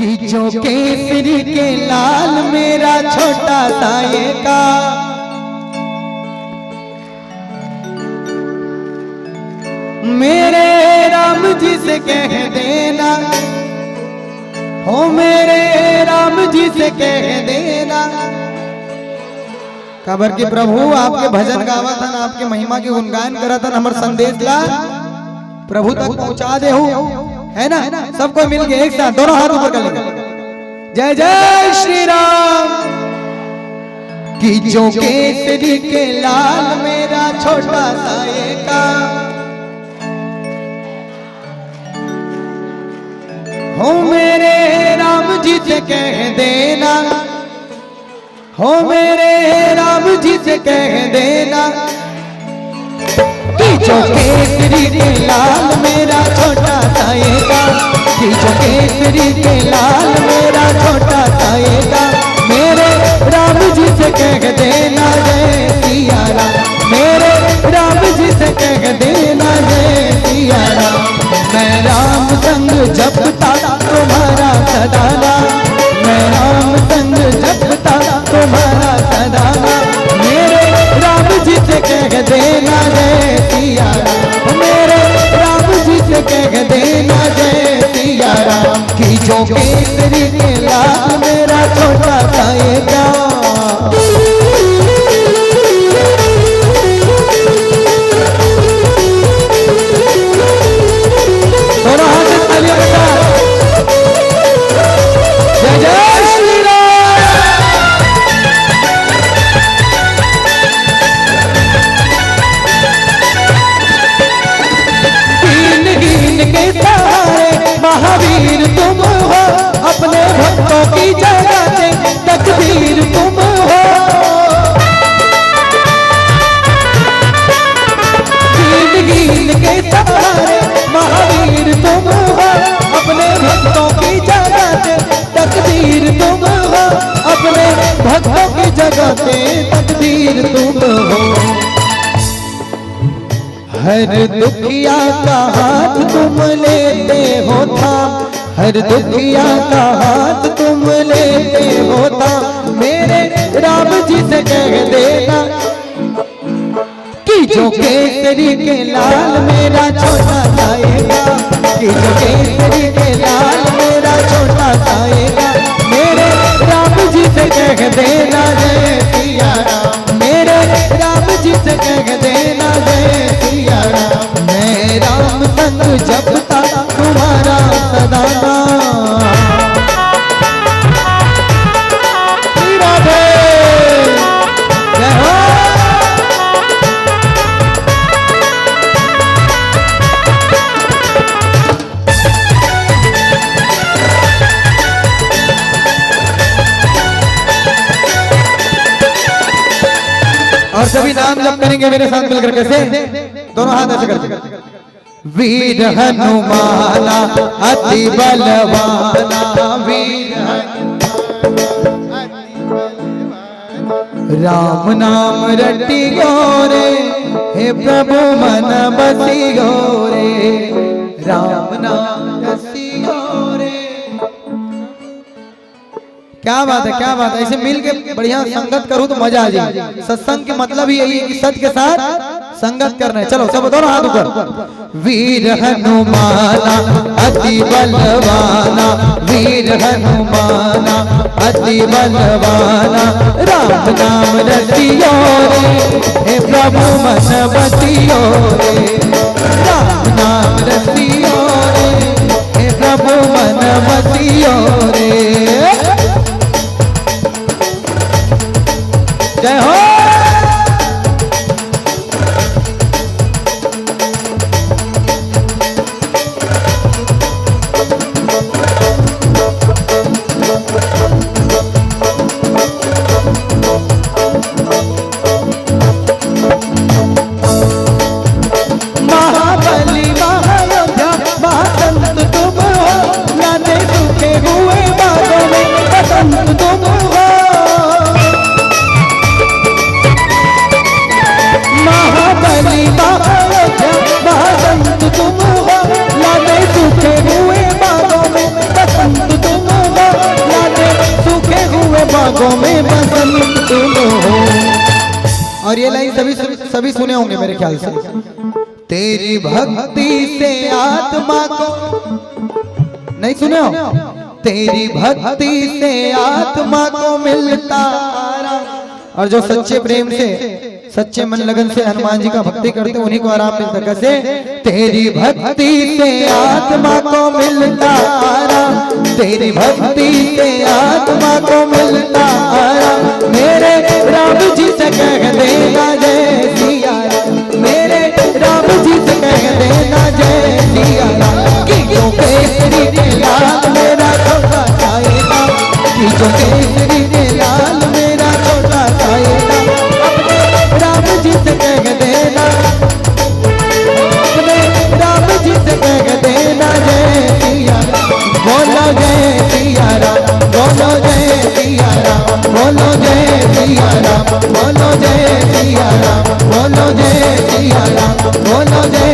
कि जो केसरी के लाल मेरा छोटा साये का, मेरे राम जी से कह देना, हो मेरे राम जी से कह देना। खबर की प्रभु आपके भजन गावा था, आपके महिमा की गुणगान करा था, हमारे संदेश ला प्रभु तक पहुंचा दे हो, है ना। सबको मिल के एक साथ दोनों हाथ ऊपर कर ले, जय जय श्री राम। कि जो केसरी के लाल मेरा छोटा साये का, हो मेरे राम जी से कह देना, हो मेरे राम जी से कह देना। कि जो केसरी के लाल मेरा छोटा साये का, कि जो केसरी के लाल मेरा छोटा साये का, मेरे राम जी से कह देना जय सिया राम, मेरे राम जी से कह देना जय सिया राम। मैं राम संग जपता तुम्हारा सदाना, मैं राम संग जपता तुम्हारा सदाना, मेरे राम जी से कह देना जय सिया राम, मेरे राम जी से कह देना जय सिया राम। कि जो केसरी के लाल मेरा छोटा साये का, जय जय श्री राम। हीन हीन के सहारे महावीर तुम हो, अपने भक्तों की जगाते तकदीर तुम हो। हीन हीन के सहारे महावीर तुम हो, अपने भक्तों की जगाते तकदीर तुम हो, अपने भक्तों की जगाते तकदीर तुम हो। हर दुखिया का हाथ तुम लेते हो थाम, हर दुखिया का हाथ तुम लेते हो थाम, मेरे राम जी से कह देना। कि जो केसरी के लाल मेरा छोटा साये का, कि जो केसरी के लाल मेरा छोटा साये का, मेरे राम जी से कह देना जय सिया राम, मेरे राम जी से कह देना जय सिया राम। मैं राम संग जपता तुम्हारा सदाना, जय हो। और सभी नाम जप करेंगे मेरे साथ मिलकर, कैसे दोनों हाथ ऐसे करते। वीर हनुमाना अति बलवाना, वीर राम नाम रटी गोरे, हे प्रभु मन बसी गोरे, राम नाम रसी गोरे। क्या बात है, क्या बात है। ऐसे मिल के बढ़िया संगत करूं तो मजा आ जाए। सत्संग के मतलब ही यही है कि सत्य के साथ संगत करना है। चलो सब दोनों हाथ ऊपर। वीर हनुमाना अति बलवाना, वीर हनुमाना अति बलवाना, राम नाम रसियो रे, हे प्रभु मन बसियो रे, राम नाम रसियो रे, हे प्रभु मन बसियो रे। जय हो। महाबली महायोद्धा महासंत तुम हो, लाने दुखे हुए बागों में बसंत तुम हो। और ये लाइन सभी सुने होंगे मेरे ख्याल से। तेरी भक्ति से आत्मा को, नहीं सुने हो? तेरी भक्ति से आत्मा को मिलता आराम। और जो सच्चे प्रेम से, सच्चे मन लगन से हनुमान जी का भक्ति करते उन्हीं को आराम मिलता। कैसे? तेरी भक्ति से आत्मा को मिलता आराम, तेरी भक्ति से आत्मा को मिलता आराम। मेरे राम जी से कह देना जय सिया राम, मेरे राम जी से कह देना जय सिया राम। कि जो केसरी के लाल मेरा छोटा जाएगा, कि जो केसरी के लाल मेरा छोटा जाएगा। अपने राम जी से कह देना, अपने राम जी से कह देना जय सिया राम। बोलो जय सिया राम, बोलो जय सिया राम, बोलो जय सिया राम, बोलो जय सिया राम, बोलो जय सिया राम, बोलो जय